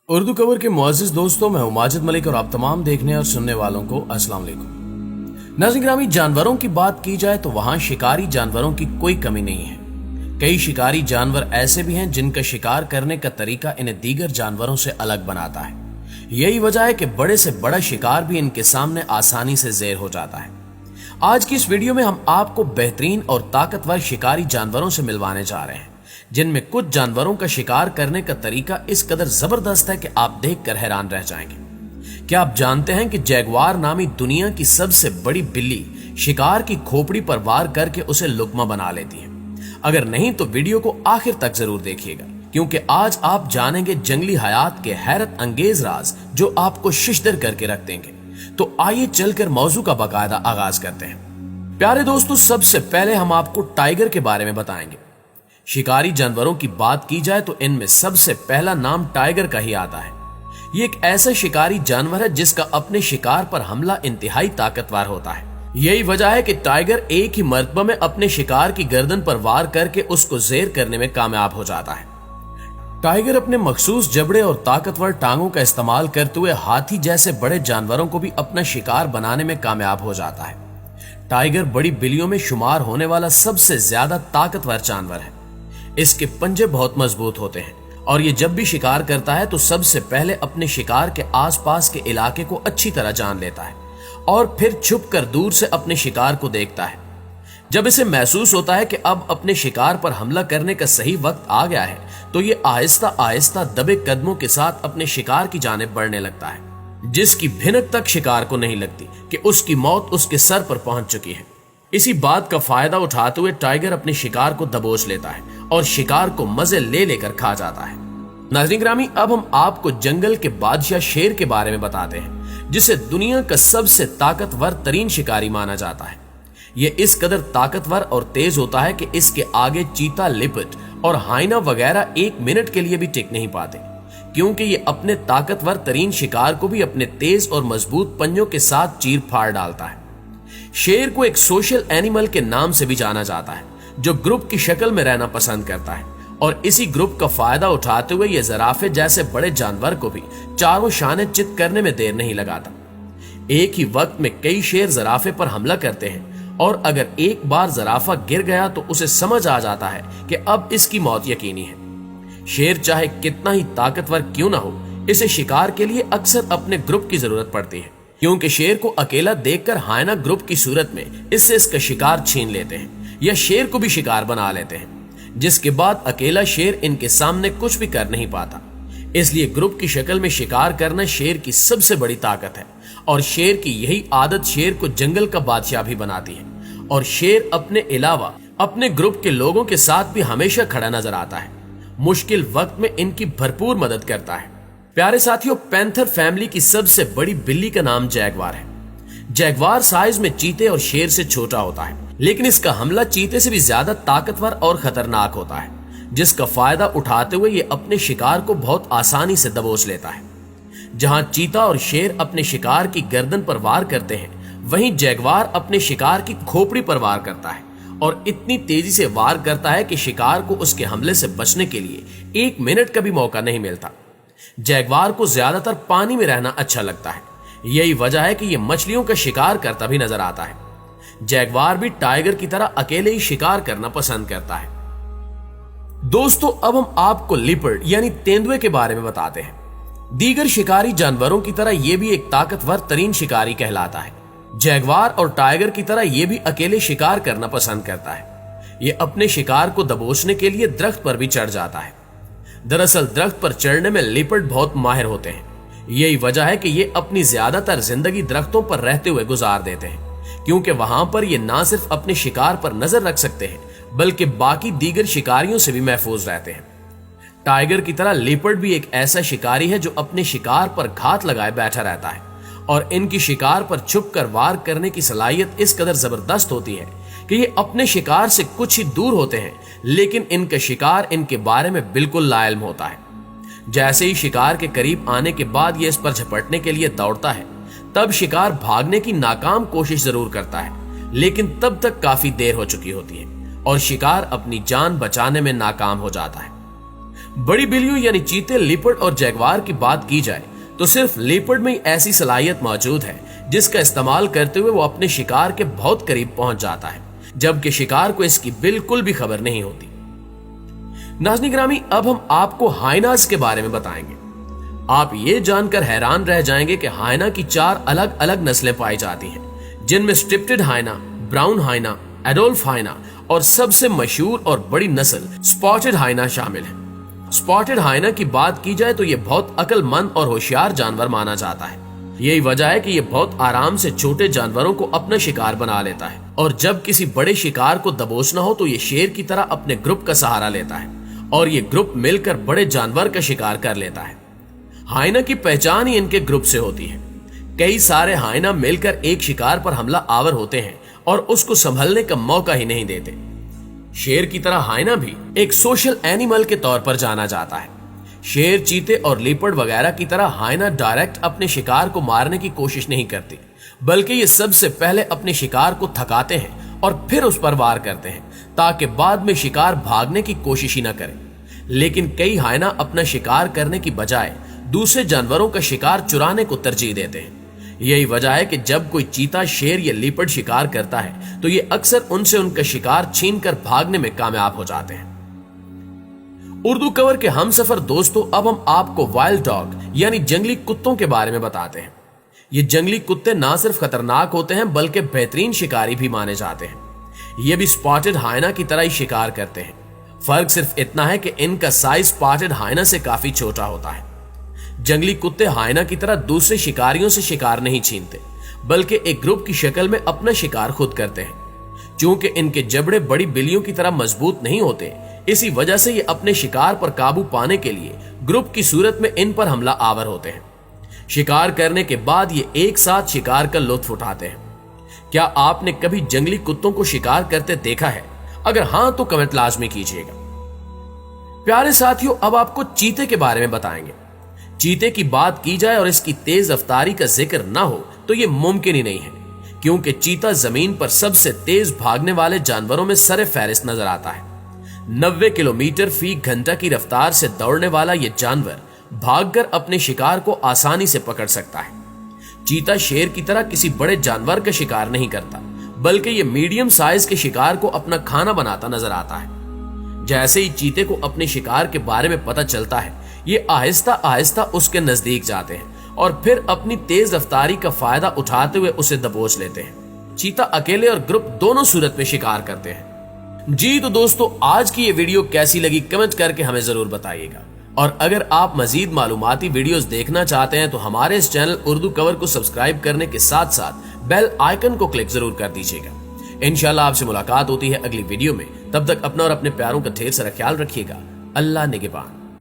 Urdu cover के मुअज़्ज़िज़ दोस्तों, मैं हूं माजिद मलिक और आप तमाम देखने और सुनने वालों को अस्सलाम वालेकुम। नाज़रीन ग्रामी, जानवरों की बात की जाए तो वहां शिकारी जानवरों की कोई कमी नहीं है। कई शिकारी जानवर ऐसे भी हैं जिनका शिकार करने का तरीका इन्हें दीगर जानवरों से अलग बनाता है। यही वजह है कि बड़े से बड़ा शिकार भी इनके सामने आसानी से ज़ेर हो जाता है। आज की इस वीडियो में हम आपको बेहतरीन और ताकतवर शिकारी जानवरों से मिलवाने जा रहे हैं, जिनमें कुछ जानवरों का शिकार करने का तरीका इस कदर जबरदस्त है कि आप देखकर हैरान रह जाएंगे। क्या आप जानते हैं कि जैगुआर नामी दुनिया की सबसे बड़ी बिल्ली शिकार की खोपड़ी पर वार करके उसे लुकमा बना लेती है? अगर नहीं तो वीडियो को आखिर तक जरूर देखिएगा, क्योंकि आज आप जानेंगे जंगली हयात के हैरत अंगेज राज जो आपको शिशदर करके रख देंगे। तो आइए चलकर मौजू का बाकायदा आगाज करते हैं। प्यारे दोस्तों, सबसे पहले हम आपको टाइगर के बारे में बताएंगे। शिकारी जानवरों की बात की जाए तो इनमें सबसे पहला नाम टाइगर का ही आता है। ये एक ऐसा शिकारी जानवर है जिसका अपने शिकार पर हमला इंतहाई ताकतवर होता है। यही वजह है कि टाइगर एक ही मर्तबा में अपने शिकार की गर्दन पर वार करके उसको ज़ेर करने में कामयाब हो जाता है। टाइगर अपने मखसूस जबड़े और ताकतवर टांगों का इस्तेमाल करते हुए हाथी जैसे बड़े जानवरों को भी अपना शिकार बनाने में कामयाब हो जाता है। टाइगर बड़ी बिल्लियों में शुमार होने वाला सबसे ज्यादा ताकतवर जानवर है। इसके पंजे बहुत मजबूत होते हैं और ये जब भी शिकार करता है तो सबसे पहले अपने शिकार के आसपास के इलाके को अच्छी तरह जान लेता है और फिर छुपकर दूर से अपने शिकार को देखता है। जब इसे महसूस होता है कि अब अपने शिकार पर हमला करने का सही वक्त आ गया है तो ये आहिस्ता आहिस्ता दबे कदमों के साथ अपने शिकार की जानिब बढ़ने लगता है, जिसकी भिनक तक शिकार को नहीं लगती कि उसकी मौत उसके सर पर पहुंच चुकी है। इसी बात का फायदा उठाते हुए टाइगर अपने शिकार को दबोच लेता है और शिकार को मजे ले लेकर खा जाता है। नाज़रीन ग्रामी, अब हम आपको जंगल के बादशाह शेर के बारे में बताते हैं, जिसे दुनिया का सबसे ताकतवर तरीन शिकारी माना जाता है। यह इस कदर ताकतवर और तेज होता है कि इसके आगे चीता, लिपट और हाइना वगैरह एक मिनट के लिए भी टिक नहीं पाते, क्योंकि ये अपने ताकतवर तरीन शिकार को भी अपने तेज और मजबूत पंजों के साथ चीर फाड़ डालता है। शेर को एक सोशल एनिमल के नाम से भी जाना जाता है, जो ग्रुप की शक्ल में रहना पसंद करता है, और इसी ग्रुप का फायदा उठाते हुए ये ज़राफे जैसे बड़े जानवर को भी चारों शाने चित करने में देर नहीं लगाता। एक ही वक्त में कई शेर ज़राफे पर हमला करते हैं और अगर एक बार ज़राफा गिर गया तो उसे समझ आ जाता है कि अब इसकी मौत यकीनी है। शेर चाहे कितना ही ताकतवर क्यों ना हो, इसे शिकार के लिए अक्सर अपने ग्रुप की जरूरत पड़ती है, क्योंकि शेर को अकेला देखकर हाइना ग्रुप की सूरत में इससे इसका शिकार छीन लेते हैं या शेर को भी शिकार बना लेते हैं, जिसके बाद अकेला शेर इनके सामने कुछ भी कर नहीं पाता। इसलिए ग्रुप की शक्ल में शिकार करना शेर की सबसे बड़ी ताकत है और शेर की यही आदत शेर को जंगल का बादशाह भी बनाती है। और शेर अपने अलावा अपने ग्रुप के लोगों के साथ भी हमेशा खड़ा नजर आता है, मुश्किल वक्त में इनकी भरपूर मदद करता है। प्यारे साथियों, पैंथर फैमिली की सबसे बड़ी बिल्ली का नाम जैगवार है। जैगवार साइज में चीते और शेर से छोटा होता है, लेकिन इसका हमला चीते से भी ज्यादा ताकतवर और खतरनाक होता है, जिसका फायदा उठाते हुए ये अपने शिकार को बहुत आसानी से दबोच लेता है। जहां चीता और शेर अपने शिकार की गर्दन पर वार करते हैं, वहीं जैगवार अपने शिकार की खोपड़ी पर वार करता है और इतनी तेजी से वार करता है कि शिकार को उसके हमले से बचने के लिए एक मिनट का भी मौका नहीं मिलता। जैगवार को ज्यादातर पानी में रहना अच्छा लगता है। यही वजह है कि यह मछलियों का शिकार करता भी नजर आता है। जैगवार भी टाइगर की तरह अकेले ही शिकार करना पसंद करता है। दोस्तों, अब हम आपको लिपर्ड यानी तेंदुए के बारे में बताते हैं। दीगर शिकारी जानवरों की तरह यह भी एक ताकतवर तरीन शिकारी कहलाता है। जैगवार और टाइगर की तरह यह भी अकेले शिकार करना पसंद करता है। यह अपने शिकार को दबोचने के लिए दरख्त पर भी चढ़ जाता है। दरअसल दरख्त पर चढ़ने में लिपर्ड बहुत माहिर होते हैं। यही वजह है कि ये अपनी ज्यादातर जिंदगी दरख्तों पर रहते हुए गुजार देते हैं, क्योंकि वहां पर ये ना सिर्फ अपने शिकार पर नजर रख सकते हैं, बल्कि बाकी दीगर शिकारियों से भी महफूज रहते हैं। टाइगर की तरह लिपर्ड भी एक ऐसा शिकारी है जो अपने शिकार पर घात लगाए बैठा रहता है और इनकी शिकार पर छुपकर वार करने की सलाहियत इस कदर जबरदस्त होती है कि ये अपने शिकार से कुछ ही दूर होते हैं, लेकिन इनका शिकार इनके बारे में बिल्कुल लाइल्म होता है। जैसे ही शिकार के करीब आने के बाद ये इस पर झपटने के लिए दौड़ता है, तब शिकार भागने की नाकाम कोशिश जरूर करता है, लेकिन तब तक काफी देर हो चुकी होती है और शिकार अपनी जान बचाने में नाकाम हो जाता है। बड़ी बिल्लियों यानी चीते, लिपर्ड और जैगवार की बात की जाए तो सिर्फ लिपर्ड में ही ऐसी सलाहियत मौजूद है जिसका इस्तेमाल करते हुए वो अपने शिकार के बहुत करीब पहुंच जाता है, जबकि शिकार को इसकी बिल्कुल भी खबर नहीं होती। नाज़रीन गिरामी, अब हम आपको हाइनास के बारे में बताएंगे। आप ये जानकर हैरान रह जाएंगे कि हाइना की 4 अलग अलग नस्लें पाई जाती हैं, जिनमें स्ट्रिप्टेड हाइना, ब्राउन हाइना, एडोल्फ हाइना और सबसे मशहूर और बड़ी नस्ल स्पॉटेड हाइना शामिल है। स्पॉटेड हाइना की बात की जाए तो यह बहुत अक्लमंद और होशियार जानवर माना जाता है। यही वजह है कि यह बहुत आराम से छोटे जानवरों को अपना शिकार बना लेता है और जब किसी बड़े शिकार को दबोचना हो तो यह शेर की तरह अपने ग्रुप का सहारा लेता है और ये ग्रुप मिलकर बड़े जानवर का शिकार कर लेता है। हाइना की पहचान ही इनके ग्रुप से होती है। कई सारे हाइना मिलकर एक शिकार पर हमला आवर होते हैं और उसको संभलने का मौका ही नहीं देते। शेर की तरह हाइना भी एक सोशल एनिमल के तौर पर जाना जाता है। शेर, चीते और लेपर्ड वगैरह की तरह हाइना डायरेक्ट अपने शिकार को मारने की कोशिश नहीं करती, बल्कि ये सबसे पहले अपने शिकार को थकाते हैं और फिर उस पर वार करते हैं ताकि बाद में शिकार भागने की कोशिश ही न करे। लेकिन कई हाइना अपना शिकार करने की बजाय दूसरे जानवरों का शिकार चुराने को तरजीह देते हैं। यही वजह है कि जब कोई चीता, शेर या लिपर्ड शिकार करता है तो ये अक्सर उनसे उनका शिकार छीनकर भागने में कामयाब हो जाते हैं। उर्दू कवर के हमसफर दोस्तों, अब हम आपको वाइल्ड डॉग यानी जंगली कुत्तों के बारे में बताते हैं। ये जंगली कुत्ते ना सिर्फ खतरनाक होते हैं बल्कि बेहतरीन शिकारी भी माने जाते हैं। ये भी स्पॉटेड हाइना की तरह ही शिकार करते हैं। फर्क सिर्फ इतना है कि इनका साइज स्पॉटेड हाइना से काफी छोटा होता है। जंगली कुत्ते हाइना की तरह दूसरे शिकारियों से शिकार नहीं छीनते, बल्कि एक ग्रुप की शक्ल में अपना शिकार खुद करते हैं। चूंकि इनके जबड़े बड़ी बिल्लियों की तरह मजबूत नहीं होते, इसी वजह से ये अपने शिकार पर काबू पाने के लिए ग्रुप की सूरत में इन पर हमला आवर होते हैं। शिकार करने के बाद ये एक साथ शिकार का लुत्फ उठाते हैं। क्या आपने कभी जंगली कुत्तों को शिकार करते देखा है? अगर हां तो कमेंट लाजमी कीजिएगा। प्यारे साथियों, अब आपको चीते के बारे में बताएंगे। चीते की बात की जाए और इसकी तेज रफ्तारी का जिक्र ना हो तो यह मुमकिन ही नहीं है, क्योंकि चीता जमीन पर सबसे तेज भागने वाले जानवरों में सरे फहरिस्त नजर आता है। 90 किलोमीटर फी घंटा की रफ्तार से दौड़ने वाला यह जानवर भागकर अपने शिकार को आसानी से पकड़ सकता है। चीता शेर की तरह किसी बड़े जानवर का शिकार नहीं करता, बल्कि यह मीडियम साइज के शिकार को अपना खाना बनाता नजर आता है। जैसे ही चीते को अपने शिकार के बारे में पता चलता है, ये आहिस्ता आहिस्ता उसके नजदीक जाते हैं और फिर अपनी तेज रफ्तारी का फायदा उठाते हुए उसे दबोच लेते हैं। चीता अकेले और ग्रुप दोनों सूरत में शिकार करते हैं। जी तो दोस्तों, आज की ये वीडियो कैसी लगी कमेंट करके हमें जरूर बताइएगा। और अगर आप मजीद मालूमाती वीडियोस देखना चाहते हैं तो हमारे इस चैनल उर्दू कवर को सब्सक्राइब करने के साथ साथ बेल आइकन को क्लिक जरूर कर दीजिएगा। इंशाल्लाह आपसे मुलाकात होती है अगली वीडियो में। तब तक अपना और अपने प्यारों का ढेर सारा ख्याल रखिएगा। अल्लाह निगहबान।